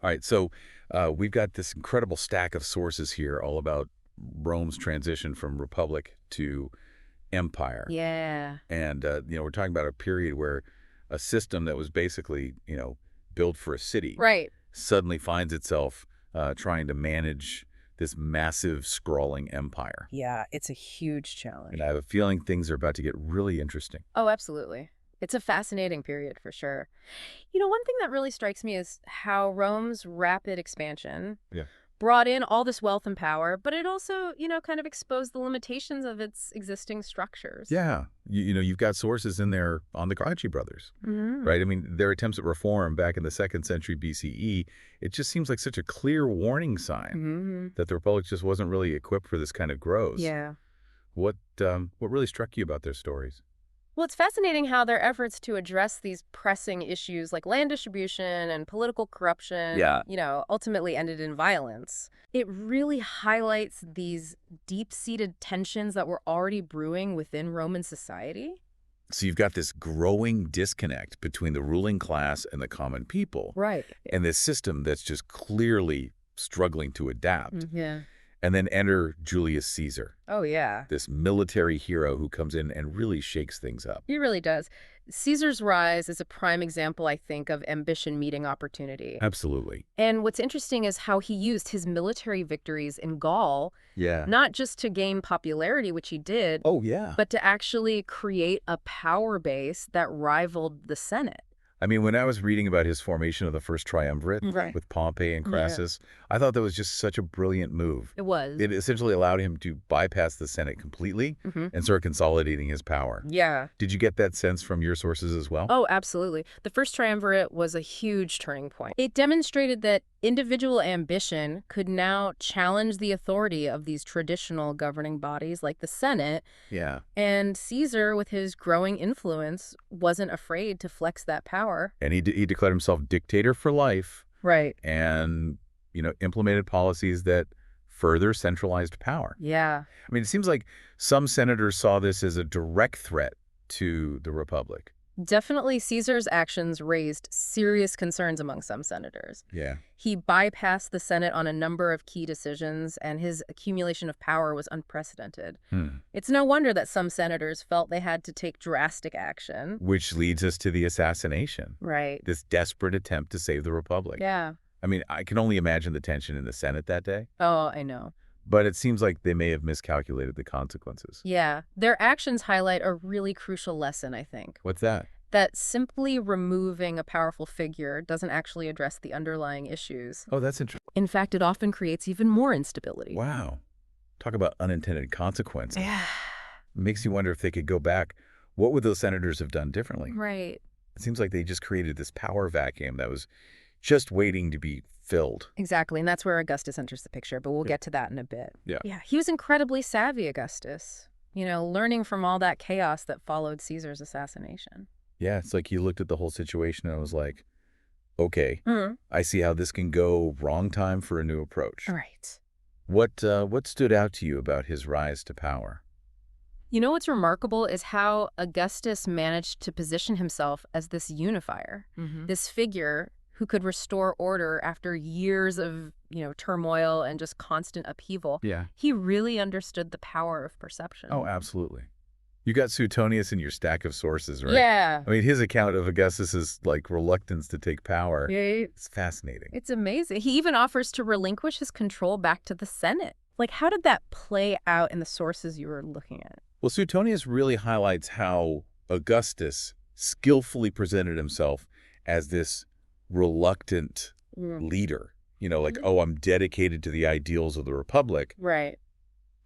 All right, so we've got this incredible stack of sources here all about Rome's transition from republic to empire. Yeah. And, we're talking about a period where a system that was basically, built for a city Right. suddenly finds itself trying to manage this massive, sprawling empire. Yeah, it's a huge challenge. And I have a feeling things are about to get really interesting. Oh, absolutely. It's a fascinating period for sure. One thing that really strikes me is how Rome's rapid expansion Yeah. brought in all this wealth and power, but it also, kind of exposed the limitations of its existing structures. Yeah. You've got sources in there on the Gracchi brothers, Hmm. right? I mean, their attempts at reform back in the 2nd century BCE, it just seems like such a clear warning sign Hmm. that the Republic just wasn't really equipped for this kind of growth. Yeah. What really struck you about their stories? Well, it's fascinating how their efforts to address these pressing issues like land distribution and political corruption, Yeah. ultimately ended in violence. It really highlights these deep-seated tensions that were already brewing within Roman society. So you've got this growing disconnect between the ruling class and the common people, Right. and this system that's just clearly struggling to adapt. Yeah. And then enter Julius Caesar, Oh, yeah. this military hero who comes in and really shakes things up. He really does. Caesar's rise is a prime example, I think, of ambition meeting opportunity. Absolutely. And what's interesting is how he used his military victories in Gaul, Yeah. not just to gain popularity, which he did, Oh, yeah. but to actually create a power base that rivaled the Senate. I mean, when I was reading about his formation of the first triumvirate Right. with Pompey and Yeah. Crassus, I thought that was just such a brilliant move. It was. It essentially allowed him to bypass the Senate completely and start consolidating his power. Yeah. Did you get that sense from your sources as well? Oh, absolutely. The first triumvirate was a huge turning point. It demonstrated that individual ambition could now challenge the authority of these traditional governing bodies like the Senate, Yeah. and Caesar, with his growing influence, wasn't afraid to flex that power. And he declared himself dictator for life Right. and, implemented policies that further centralized power. Yeah. I mean, it seems like some senators saw this as a direct threat to the Republic. Definitely, Caesar's actions raised serious concerns among some senators. Yeah. He bypassed the Senate on a number of key decisions, and his accumulation of power was unprecedented. It's no wonder that some senators felt they had to take drastic action. Which leads us to the assassination. Right. This desperate attempt to save the Republic. Yeah. I mean, I can only imagine the tension in the Senate that day, Oh, I know. but it seems like they may have miscalculated the consequences. Yeah. Their actions highlight a really crucial lesson, I think. What's that? That simply removing a powerful figure doesn't actually address the underlying issues. Oh, that's interesting. In fact, it often creates even more instability. Wow. Talk about unintended consequences. Yeah. Makes you wonder if they could go back. What would those senators have done differently? Right. It seems like they just created this power vacuum that was just waiting to be filled. Exactly. And that's where Augustus enters the picture, but we'll get to that in a bit. Yeah. Yeah. He was incredibly savvy, Augustus, learning from all that chaos that followed Caesar's assassination. Yeah, it's like he looked at the whole situation and was like, okay, Mm. I see how this can go. Wrong time for a new approach. Right. What stood out to you about his rise to power? What's remarkable is how Augustus managed to position himself as this unifier, this figure who could restore order after years of, turmoil and just constant upheaval. Yeah. He really understood the power of perception. Oh, absolutely. You got Suetonius in your stack of sources, right? Yeah. I mean, his account of Augustus's reluctance to take power. Yeah. It's fascinating. It's amazing. He even offers to relinquish his control back to the Senate. How did that play out in the sources you were looking at? Well, Suetonius really highlights how Augustus skillfully presented himself as this reluctant leader. Oh, I'm dedicated to the ideals of the Republic. Right.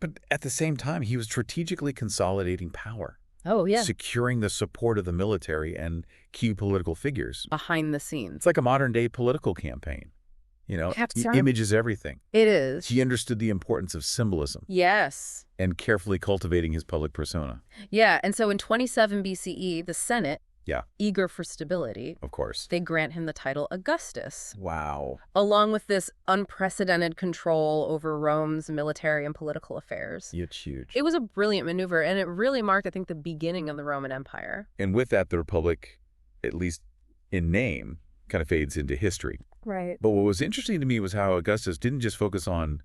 But at the same time, he was strategically consolidating power. Oh, yeah. Securing the support of the military and key political figures. Behind the scenes. It's like a modern-day political campaign. Image is everything. It is. He understood the importance of symbolism Yes. and carefully cultivating his public persona. Yeah, and so in 27 BCE, the Senate, Yeah. eager for stability, Of course. they grant him the title Augustus, Wow. along with this unprecedented control over Rome's military and political affairs. It's huge. It was a brilliant maneuver, and it really marked, I think, the beginning of the Roman Empire. And with that, the Republic, at least in name, kind of fades into history. Right. But what was interesting to me was how Augustus didn't just focus on,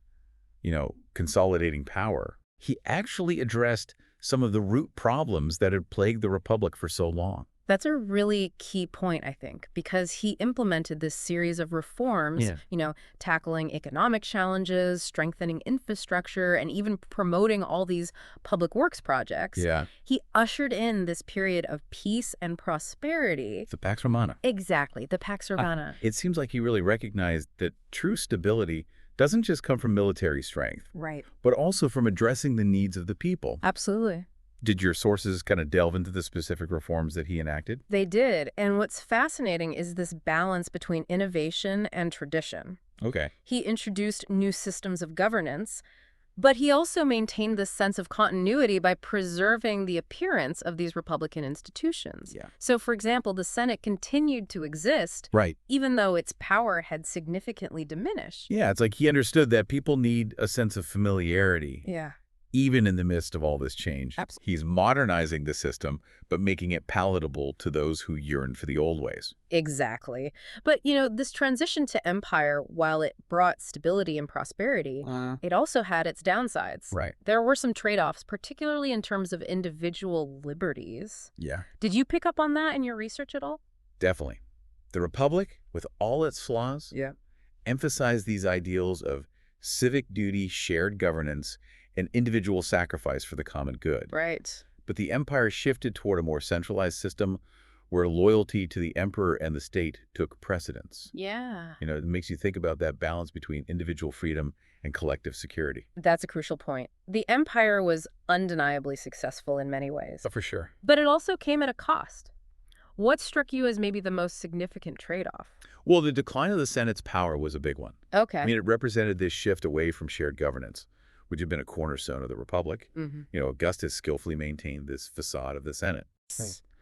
consolidating power. He actually addressed some of the root problems that had plagued the Republic for so long. That's a really key point, I think, because he implemented this series of reforms, tackling economic challenges, strengthening infrastructure, and even promoting all these public works projects. Yeah. He ushered in this period of peace and prosperity. The Pax Romana. Exactly, the Pax Romana. It seems like he really recognized that true stability doesn't just come from military strength, Right. but also from addressing the needs of the people. Absolutely. Did your sources kind of delve into the specific reforms that he enacted? They did. And what's fascinating is this balance between innovation and tradition. Okay. He introduced new systems of governance, but he also maintained this sense of continuity by preserving the appearance of these Republican institutions. Yeah. So, for example, the Senate continued to exist, Right. even though its power had significantly diminished. Yeah, it's like he understood that people need a sense of familiarity. Yeah. Even in the midst of all this change. Absolutely. He's modernizing the system, but making it palatable to those who yearn for the old ways. Exactly. But, this transition to empire, while it brought stability and prosperity, it also had its downsides. Right. There were some trade-offs, particularly in terms of individual liberties. Yeah. Did you pick up on that in your research at all? Definitely. The Republic, with all its flaws, emphasized these ideals of civic duty, shared governance, and individual sacrifice for the common good. Right. But the empire shifted toward a more centralized system where loyalty to the emperor and the state took precedence. Yeah. It makes you think about that balance between individual freedom and collective security. That's a crucial point. The empire was undeniably successful in many ways, For sure. but it also came at a cost. What struck you as maybe the most significant trade-off? Well, the decline of the Senate's power was a big one. Okay. It represented this shift away from shared governance, which had been a cornerstone of the Republic. Augustus skillfully maintained this facade of the Senate.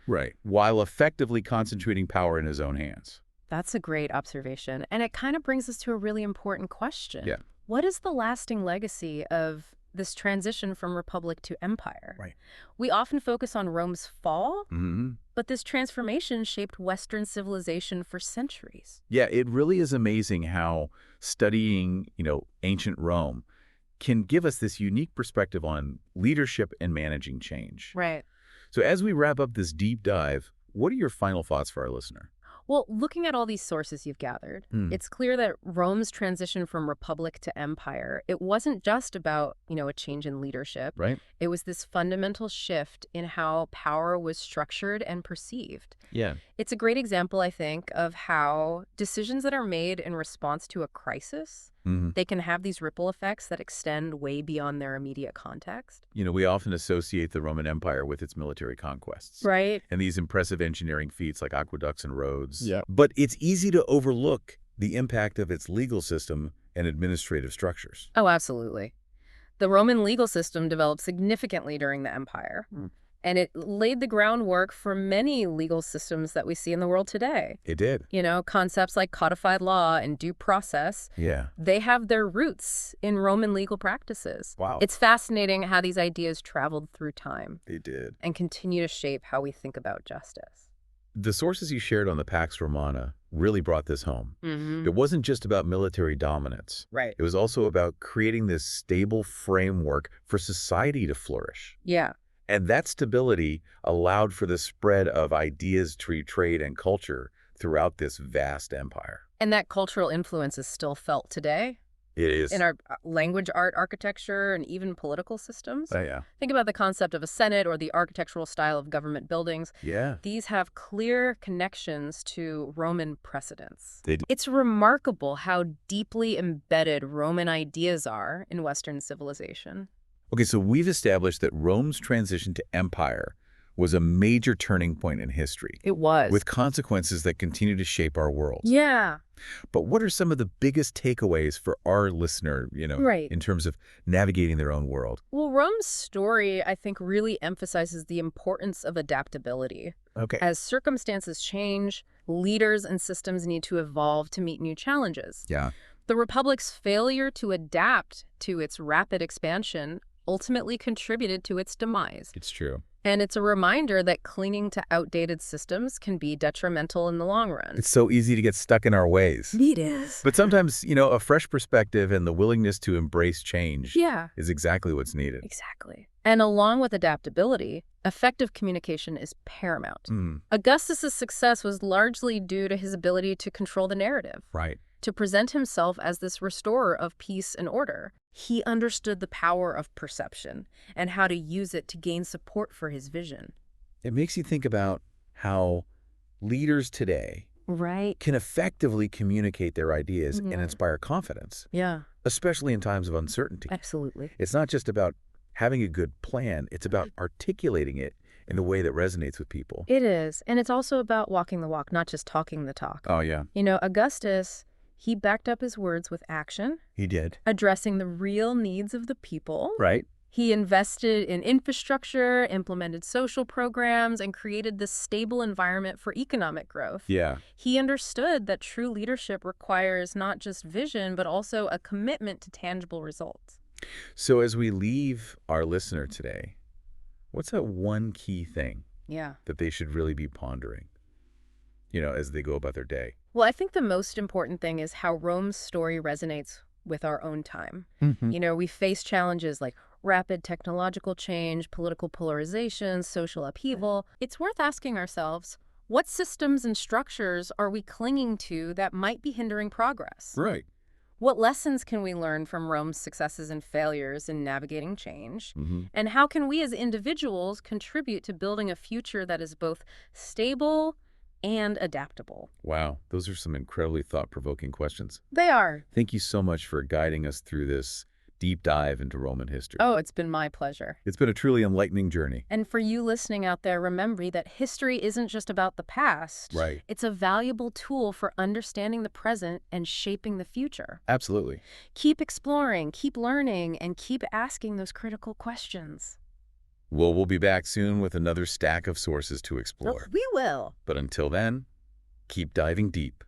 Right. While effectively concentrating power in his own hands. That's a great observation. And it kind of brings us to a really important question. Yeah. What is the lasting legacy of this transition from republic to empire? Right. We often focus on Rome's fall, Mm-hmm. but this transformation shaped Western civilization for centuries. Yeah, it really is amazing how studying, ancient Rome can give us this unique perspective on leadership and managing change. Right. So as we wrap up this deep dive, what are your final thoughts for our listener? Well, looking at all these sources you've gathered, it's clear that Rome's transition from republic to empire, it wasn't just about, a change in leadership. Right? It was this fundamental shift in how power was structured and perceived. Yeah. It's a great example, I think, of how decisions that are made in response to a crisis, they can have these ripple effects that extend way beyond their immediate context. We often associate the Roman Empire with its military conquests. Right. And these impressive engineering feats like aqueducts and roads. Yeah. But it's easy to overlook the impact of its legal system and administrative structures. Oh, absolutely. The Roman legal system developed significantly during the empire. And it laid the groundwork for many legal systems that we see in the world today. It did. Concepts like codified law and due process, Yeah. they have their roots in Roman legal practices. Wow. It's fascinating how these ideas traveled through time They did. and continue to shape how we think about justice. The sources you shared on the Pax Romana really brought this home. It wasn't just about military dominance. Right. It was also about creating this stable framework for society to flourish. Yeah. And that stability allowed for the spread of ideas, trade, and culture throughout this vast empire. And that cultural influence is still felt today It is. in our language, art, architecture, and even political systems. Yeah. Think about the concept of a senate or the architectural style of government buildings. Yeah. These have clear connections to Roman precedents. They do. It's remarkable how deeply embedded Roman ideas are in Western civilization. Okay, so we've established that Rome's transition to empire was a major turning point in history, It was. with consequences that continue to shape our world. Yeah. But what are some of the biggest takeaways for our listener, Right. in terms of navigating their own world? Well, Rome's story, I think, really emphasizes the importance of adaptability. Okay. As circumstances change, leaders and systems need to evolve to meet new challenges. Yeah. The Republic's failure to adapt to its rapid expansion ultimately contributed to its demise. It's true. And it's a reminder that clinging to outdated systems can be detrimental in the long run. It's so easy to get stuck in our ways. It is. But sometimes, a fresh perspective and the willingness to embrace change Yeah. is exactly what's needed. Exactly. And along with adaptability, effective communication is paramount. Augustus's success was largely due to his ability to control the narrative, Right. to present himself as this restorer of peace and order. He understood the power of perception and how to use it to gain support for his vision. It makes you think about how leaders today can effectively communicate their ideas and inspire confidence, Yeah, especially in times of uncertainty. absolutely. It's not just about having a good plan, it's about articulating it in a way that resonates with people. It is. And it's also about walking the walk, not just talking the talk. Oh, yeah. Augustus, he backed up his words with action, He did. addressing the real needs of the people. Right. He invested in infrastructure, implemented social programs, and created this stable environment for economic growth. Yeah. He understood that true leadership requires not just vision, but also a commitment to tangible results. So as we leave our listener today, what's that one key thing that they should really be pondering, as they go about their day? Well, I think the most important thing is how Rome's story resonates with our own time. We face challenges like rapid technological change, political polarization, social upheaval. It's worth asking ourselves, what systems and structures are we clinging to that might be hindering progress? Right. What lessons can we learn from Rome's successes and failures in navigating change? And how can we as individuals contribute to building a future that is both stable and adaptable? Wow, those are some incredibly thought-provoking questions. They are. Thank you so much for guiding us through this deep dive into Roman history. Oh, it's been my pleasure. It's been a truly enlightening journey. And for you listening out there, remember that history isn't just about the past. Right. It's a valuable tool for understanding the present and shaping the future. Absolutely. Keep exploring, keep learning, and keep asking those critical questions. Well, we'll be back soon with another stack of sources to explore. We will. But until then, keep diving deep.